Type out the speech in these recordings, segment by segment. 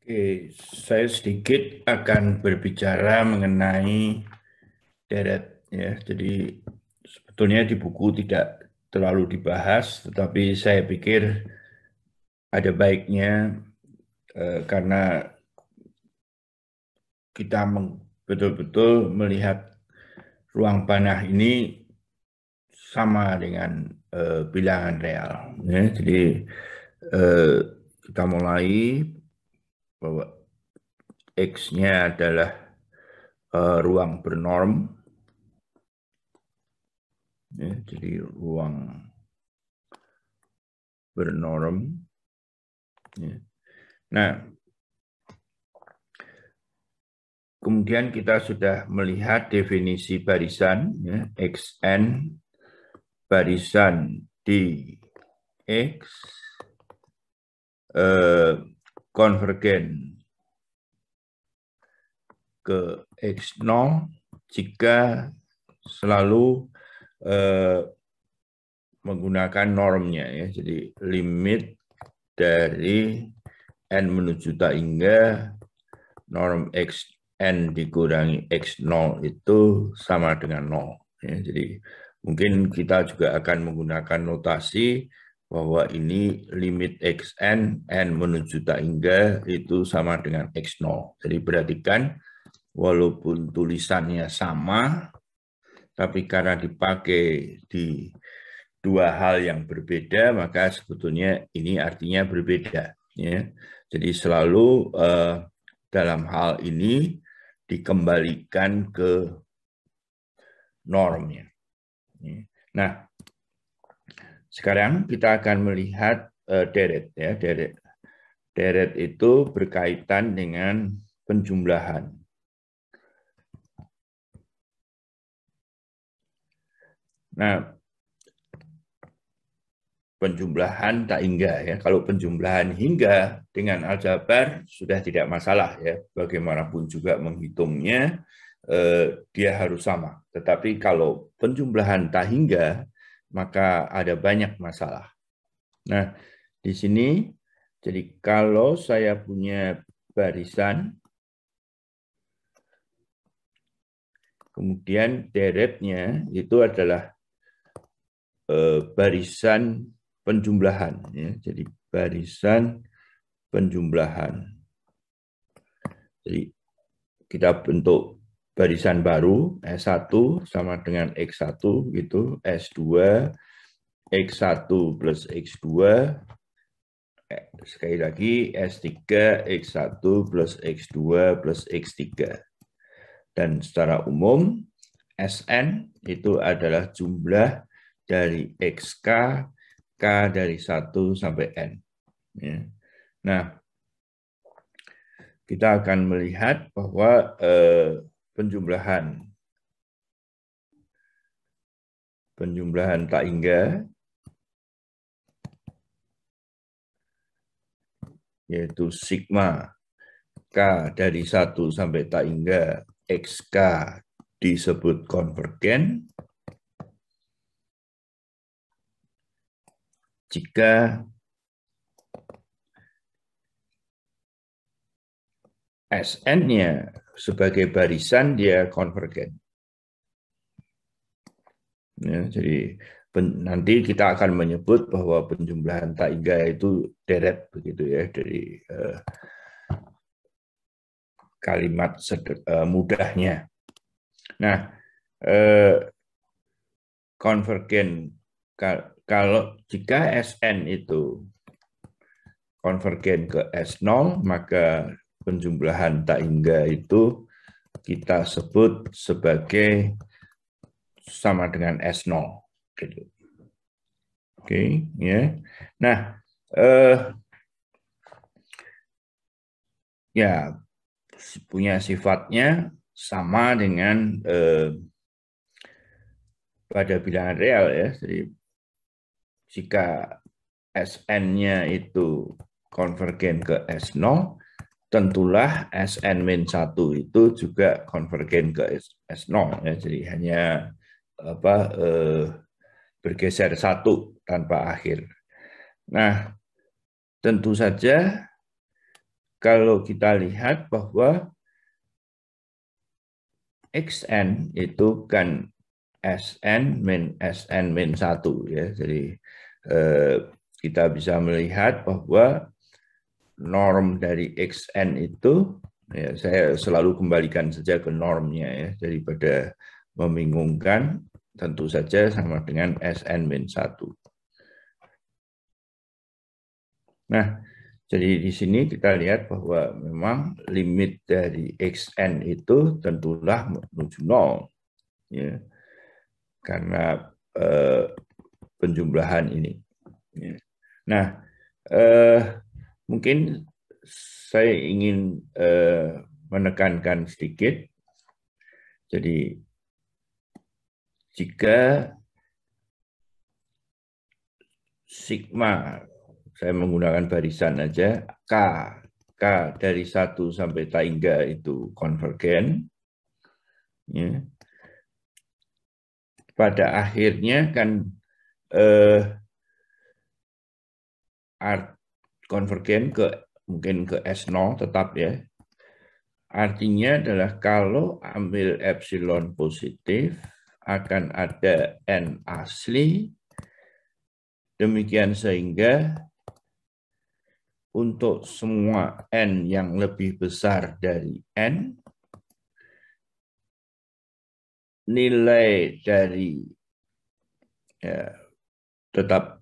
Oke, saya sedikit akan berbicara mengenai deret ya. Jadi sebetulnya di buku tidak terlalu dibahas, tetapi saya pikir ada baiknya karena kita betul-betul melihat ruang panah ini sama dengan bilangan real. Ya. Jadi eh, kita mulai bahwa X-nya adalah ruang bernorm. Ya, jadi ruang bernorm. Ya. Nah, kemudian kita sudah melihat definisi barisan, ya, Xn barisan di X konvergen ke X0 jika selalu menggunakan normnya, ya. Jadi limit dari n menuju tak hingga norm Xn dikurangi X0 itu sama dengan 0. Ya, jadi mungkin kita juga akan menggunakan notasi bahwa ini limit Xn, n menuju tak hingga itu sama dengan X0. Jadi perhatikan, walaupun tulisannya sama, tapi karena dipakai di dua hal yang berbeda, maka sebetulnya ini artinya berbeda. Ya. Jadi selalu dalam hal ini dikembalikan ke normnya. Nah, sekarang kita akan melihat deret. Ya, deret itu berkaitan dengan penjumlahan. Nah, penjumlahan tak hingga, ya. Kalau penjumlahan hingga dengan aljabar sudah tidak masalah, ya. Bagaimanapun juga menghitungnya dia harus sama. Tetapi kalau penjumlahan tak hingga maka ada banyak masalah. Nah, di sini jadi kalau saya punya barisan kemudian deretnya itu adalah barisan penjumlahan, ya. Jadi barisan penjumlahan. Jadi kita bentuk barisan baru, S1 sama dengan X1 gitu, S2, X1 plus X2, sekali lagi S3, X1 plus X2 plus X3. Dan secara umum, Sn itu adalah jumlah dari Xk, K dari 1 sampai N. Ya. Nah, kita akan melihat bahwa penjumlahan tak hingga yaitu sigma K dari 1 sampai tak hingga Xk disebut konvergen jika Sn-nya sebagai barisan dia konvergen. Ya, jadi nanti kita akan menyebut bahwa penjumlahan tak hingga itu deret begitu ya dari kalimat mudahnya. Nah, konvergen kalau jika Sn itu konvergen ke S0 maka penjumlahan tak hingga itu kita sebut sebagai sama dengan S0 gitu. Oke, ya. Nah, ya punya sifatnya sama dengan pada bilangan real ya. Jadi jika Sn-nya itu konvergen ke S0, tentulah Sn-1 itu juga konvergen ke S0 ya. Jadi hanya bergeser satu tanpa akhir. Nah, tentu saja kalau kita lihat bahwa xn itu kan Sn min 1 ya. Jadi kita bisa melihat bahwa norm dari xn itu ya, saya selalu kembalikan saja ke normnya ya, daripada membingungkan, tentu saja sama dengan Sn min 1. Nah, jadi di sini kita lihat bahwa memang limit dari xn itu tentulah menuju 0 ya, karena penjumlahan ini. Nah, mungkin saya ingin menekankan sedikit. Jadi jika sigma, saya menggunakan barisan aja, K dari 1 sampai hingga itu konvergen, ya. Pada akhirnya kan konvergen mungkin ke S0 tetap ya. Artinya adalah kalau ambil epsilon positif, akan ada N asli, demikian sehingga untuk semua N yang lebih besar dari N, nilai dari ya, tetap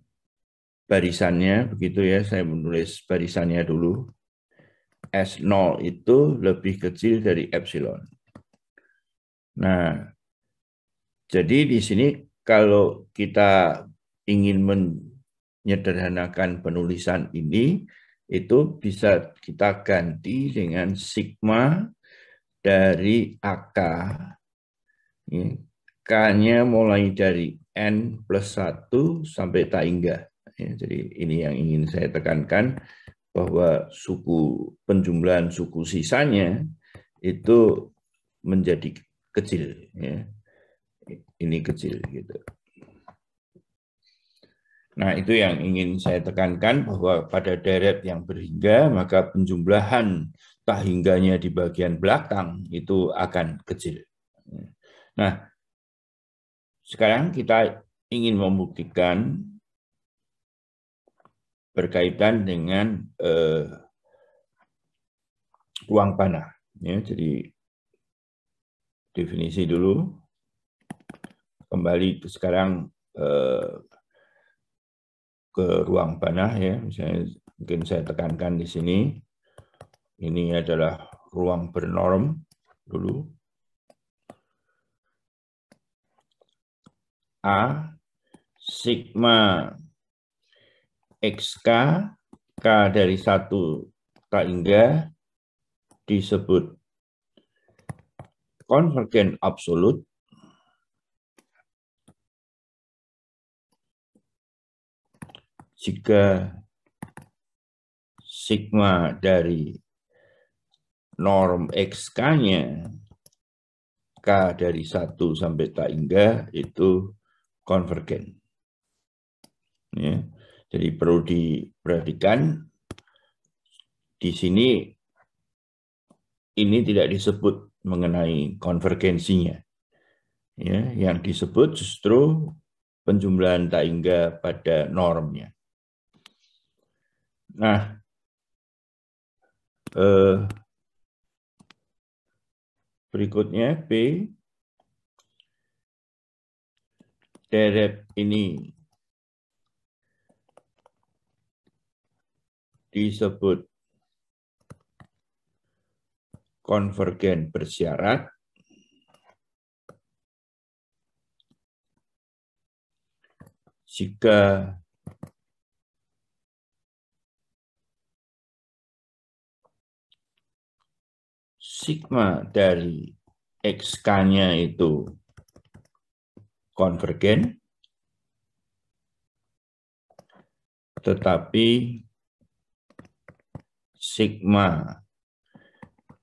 barisannya, begitu ya, saya menulis barisannya dulu, S0 itu lebih kecil dari epsilon. Nah, jadi di sini kalau kita ingin menyederhanakan penulisan ini, itu bisa kita ganti dengan sigma dari AK. K-nya mulai dari N plus 1 sampai tak hingga. Jadi ini yang ingin saya tekankan, bahwa penjumlahan suku sisanya itu menjadi kecil. Ya. Ini kecil gitu. Nah, itu yang ingin saya tekankan, bahwa pada deret yang berhingga, maka penjumlahan tak hingganya di bagian belakang itu akan kecil. Nah, sekarang kita ingin membuktikan berkaitan dengan ruang panah. Ya, jadi definisi dulu. Kembali sekarang ke ruang panah ya. Misalnya mungkin saya tekankan di sini. Ini adalah ruang bernorm dulu. A sigma XK, K dari 1 tak hingga disebut konvergen absolut jika sigma dari norm XK-nya K dari 1 sampai tak hingga itu konvergen. Ya. Jadi perlu diperhatikan di sini ini tidak disebut mengenai konvergensinya. Ya, yang disebut justru penjumlahan tak hingga pada normnya. Nah, berikutnya B, deret ini disebut konvergen bersyarat jika sigma dari XK-nya itu konvergen, tetapi sigma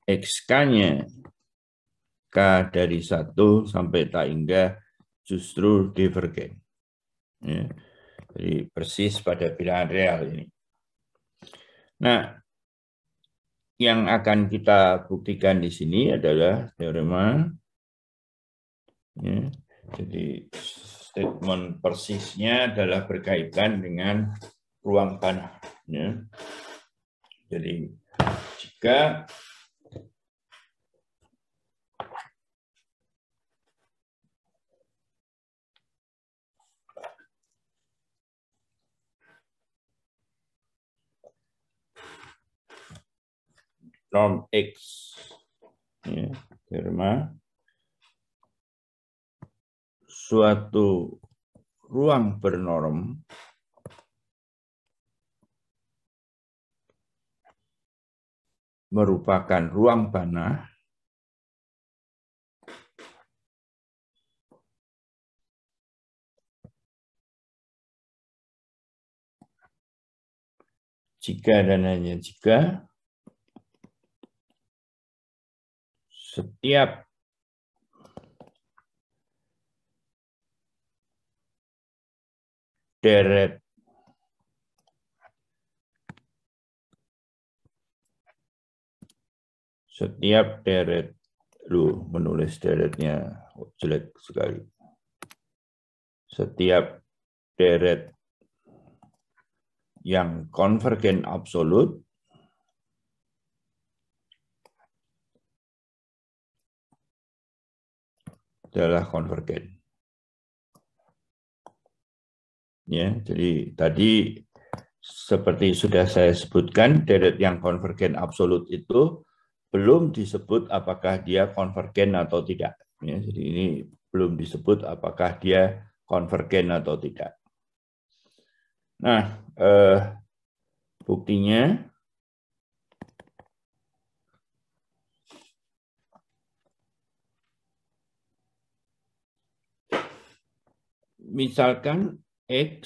XK-nya K dari 1 sampai tak hingga justru divergen. Ya. Jadi persis pada bilangan real ini. Nah, yang akan kita buktikan di sini adalah teorema. Ya, jadi statement persisnya adalah berkaitan dengan ruang tanah. Ya. Jadi jika norm X, ya, teorema, suatu ruang bernorm merupakan ruang tanah jika dan hanya jika setiap deret menulis deretnya jelek sekali. Setiap deret yang konvergen absolut adalah konvergen. Ya, jadi tadi seperti sudah saya sebutkan, deret yang konvergen absolut itu belum disebut apakah dia konvergen atau tidak. Ya, jadi ini belum disebut apakah dia konvergen atau tidak. Nah, buktinya misalkan X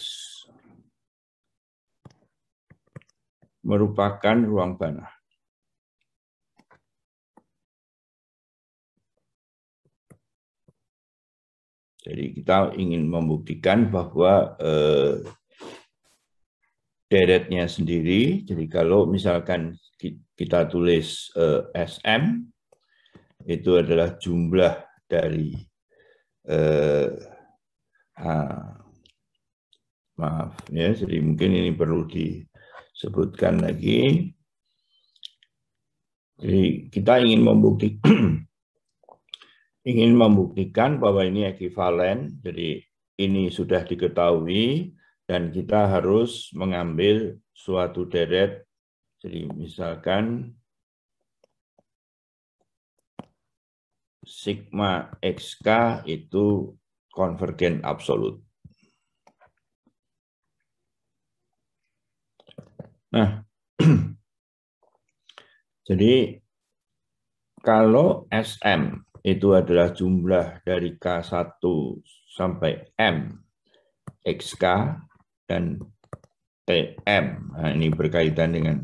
merupakan ruang tanah. Jadi kita ingin membuktikan bahwa deretnya sendiri, jadi kalau misalkan kita tulis SM, itu adalah jumlah dari, maaf ya, jadi mungkin ini perlu disebutkan lagi. Jadi kita ingin membuktikan bahwa ini ekuivalen, jadi ini sudah diketahui dan kita harus mengambil suatu deret, jadi misalkan sigma XK itu konvergen absolut. Nah, jadi kalau SM itu adalah jumlah dari K1 sampai M XK dan TM, nah ini berkaitan dengan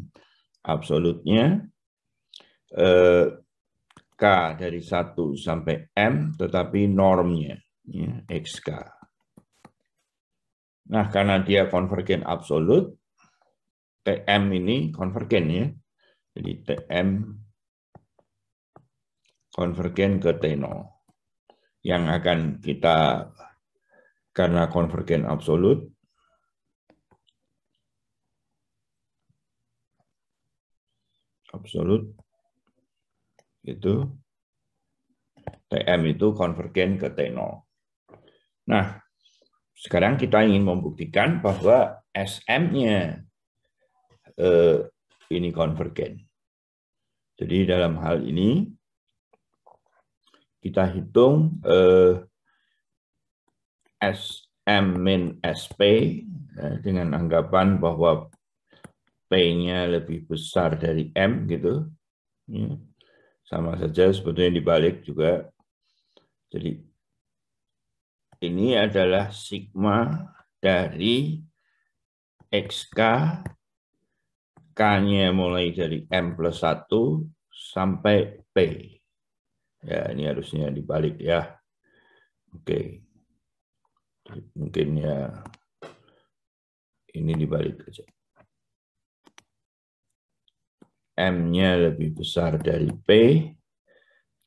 absolutnya, K dari 1 sampai M, tetapi normnya ya, XK. Nah, karena dia konvergen absolut, TM ini konvergen ya. Jadi TM konvergen ke T0. Yang akan kita, karena konvergen absolut, itu TM itu konvergen ke T0. Nah, sekarang kita ingin membuktikan bahwa SM-nya ini konvergen. Jadi dalam hal ini kita hitung SM min SP dengan anggapan bahwa P-nya lebih besar dari M gitu. Ya. Sama saja sebetulnya dibalik juga. Jadi ini adalah sigma dari XK, K-nya mulai dari M plus 1 sampai P. Ya, ini harusnya dibalik ya. Oke. Mungkin ya ini dibalik aja. M-nya lebih besar dari P,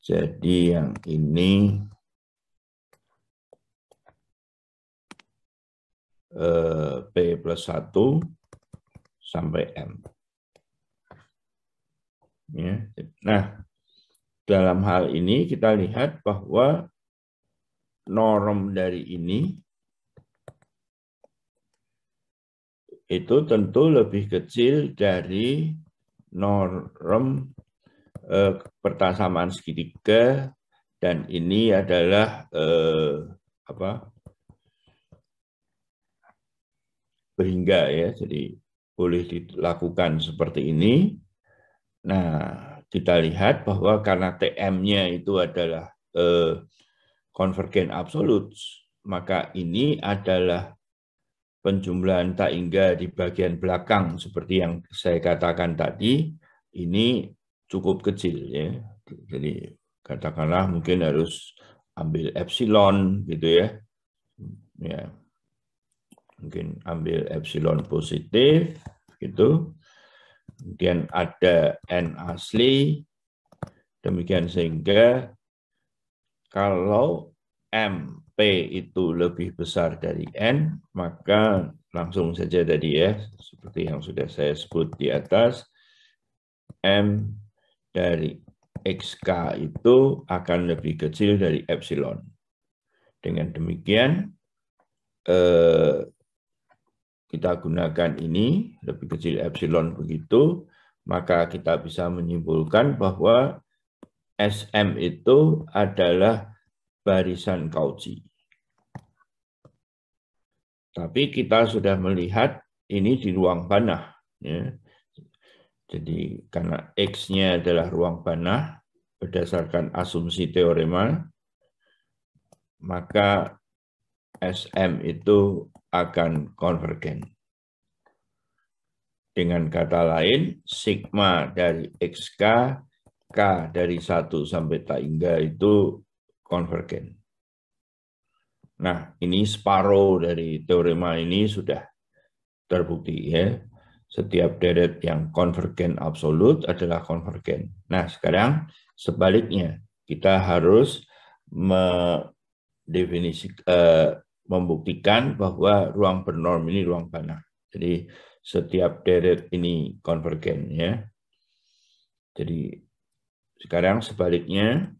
jadi yang ini P plus 1 sampai M. Ya. Nah, dalam hal ini kita lihat bahwa norm dari ini itu tentu lebih kecil dari norm persamaan segitiga, dan ini adalah berhingga ya, jadi boleh dilakukan seperti ini. Nah, kita lihat bahwa karena TM-nya itu adalah konvergen absolut, maka ini adalah penjumlahan tak hingga di bagian belakang seperti yang saya katakan tadi, ini cukup kecil ya. Jadi katakanlah mungkin harus ambil epsilon gitu ya. Ya. Mungkin ambil epsilon positif gitu. Kemudian ada N asli. Demikian sehingga kalau MP itu lebih besar dari N, maka langsung saja tadi ya, seperti yang sudah saya sebut di atas, M dari XK itu akan lebih kecil dari epsilon. Dengan demikian, kita gunakan ini, lebih kecil epsilon begitu, maka kita bisa menyimpulkan bahwa SM itu adalah barisan Cauchy. Tapi kita sudah melihat ini di ruang panah. Ya. Jadi karena X-nya adalah ruang panah, berdasarkan asumsi teorema, maka SM itu akan konvergen. Dengan kata lain, sigma dari XK, K dari 1 sampai tak hingga itu konvergen. Nah, ini separuh dari teorema ini sudah terbukti ya. Setiap deret yang konvergen absolut adalah konvergen. Nah, sekarang sebaliknya, kita harus membuktikan bahwa ruang bernorm ini ruang panah. Jadi setiap deret ini konvergen ya. Jadi sekarang sebaliknya,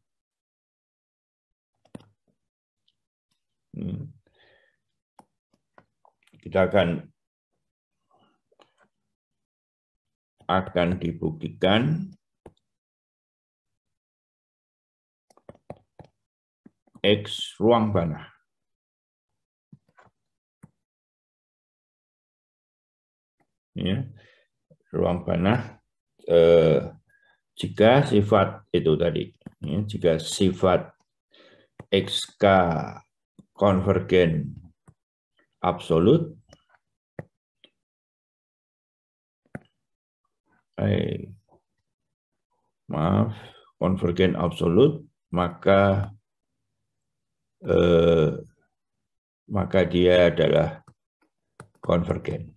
kita akan dibuktikan X ruang panah. Ya, ruang panah jika sifat itu tadi, ya, jika sifat XK konvergen absolut, konvergen absolut, maka dia adalah konvergen.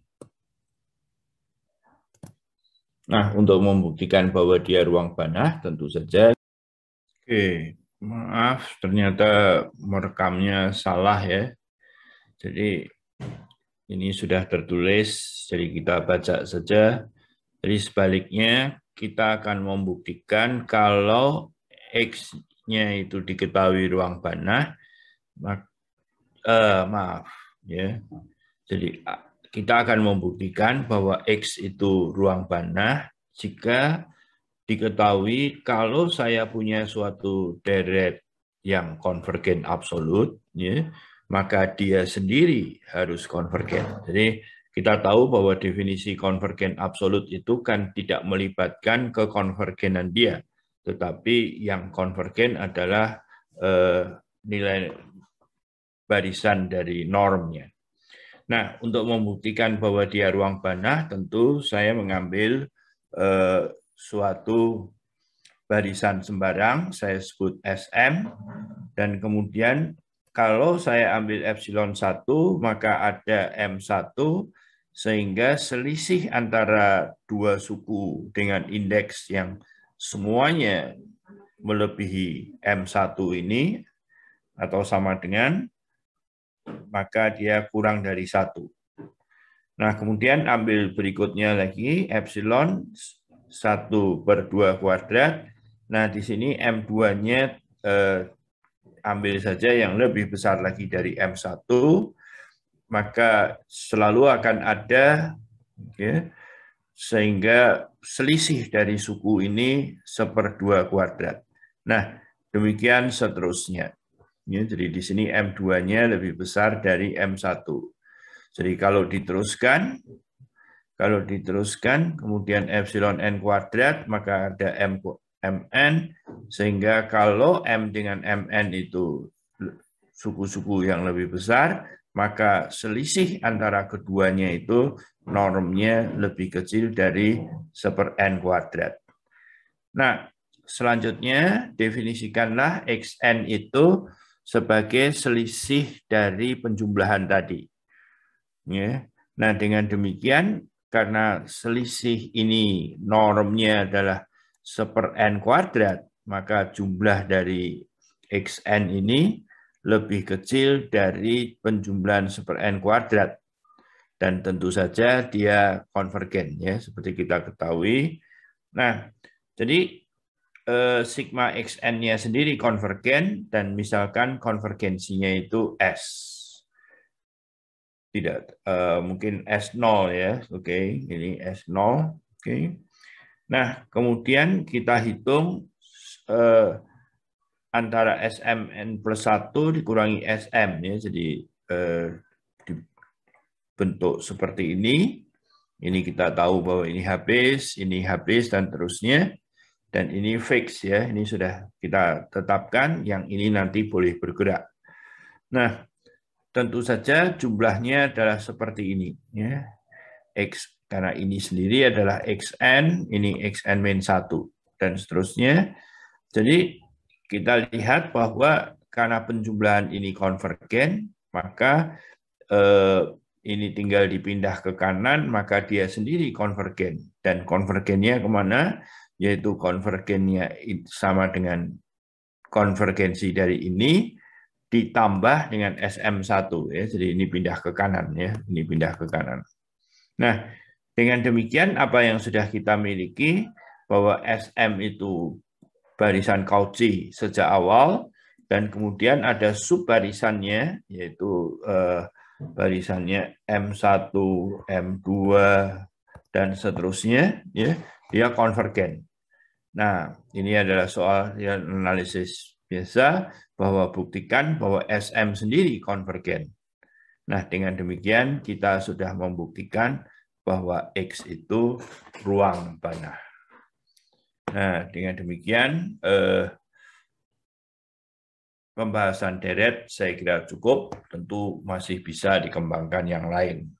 Nah, untuk membuktikan bahwa dia ruang panah, tentu saja. Oke, maaf, ternyata merekamnya salah ya. Jadi ini sudah tertulis, jadi kita baca saja. Jadi sebaliknya, kita akan membuktikan kalau X-nya itu diketahui ruang panah, maaf ya. Jadi kita akan membuktikan bahwa X itu ruang panah jika diketahui kalau saya punya suatu deret yang konvergen absolut, ya, maka dia sendiri harus konvergen. Jadi kita tahu bahwa definisi konvergen absolut itu kan tidak melibatkan kekonvergenan dia, tetapi yang konvergen adalah nilai barisan dari normnya. Nah, untuk membuktikan bahwa dia ruang panah, tentu saya mengambil suatu barisan sembarang, saya sebut SM, dan kemudian kalau saya ambil epsilon 1, maka ada M1 sehingga selisih antara dua suku dengan indeks yang semuanya melebihi M1 ini atau sama dengan, maka dia kurang dari 1. Nah, kemudian ambil berikutnya lagi, epsilon 1/2 kuadrat. Nah, di sini M2-nya ambil saja yang lebih besar lagi dari M1, maka selalu akan ada, ya, sehingga selisih dari suku ini 1/2 kuadrat. Nah, demikian seterusnya. Ya, jadi di sini M2-nya lebih besar dari M1. Jadi kalau diteruskan, kemudian epsilon n kuadrat, maka ada mn, sehingga kalau m dengan mn itu suku-suku yang lebih besar, maka selisih antara keduanya itu normnya lebih kecil dari 1/n kuadrat. Nah, selanjutnya definisikanlah xn itu sebagai selisih dari penjumlahan tadi. Ya. Nah, dengan demikian, karena selisih ini normnya adalah 1/n kuadrat, maka jumlah dari xn ini lebih kecil dari penjumlahan 1/n kuadrat. Dan tentu saja dia konvergen, ya, seperti kita ketahui. Nah, jadi sigma xn-nya sendiri konvergen, dan misalkan konvergensinya itu S. Tidak, mungkin S0 ya, oke, ini S0, oke. Nah, kemudian kita hitung antara SMN plus 1 dikurangi SM, ya, jadi dibentuk seperti ini. Ini kita tahu bahwa ini habis, dan terusnya. Dan ini fix, ya, ini sudah kita tetapkan, yang ini nanti boleh bergerak. Nah, tentu saja jumlahnya adalah seperti ini, ya. X, karena ini sendiri adalah xn, ini xn-1, dan seterusnya. Jadi kita lihat bahwa karena penjumlahan ini konvergen, maka ini tinggal dipindah ke kanan, maka dia sendiri konvergen. Dan konvergennya kemana? Yaitu konvergennya sama dengan konvergensi dari ini ditambah dengan SM1, ya. Jadi ini pindah ke kanan, ya. Ini pindah ke kanan. Nah, dengan demikian apa yang sudah kita miliki, bahwa SM itu barisan Cauchy sejak awal, dan kemudian ada subbarisannya, yaitu barisannya M1, M2, dan seterusnya, ya, dia konvergen. Nah, ini adalah soal analisis biasa, bahwa buktikan bahwa SM sendiri konvergen. Nah, dengan demikian kita sudah membuktikan bahwa X itu ruang panah. Nah, dengan demikian pembahasan deret saya kira cukup, tentu masih bisa dikembangkan yang lain.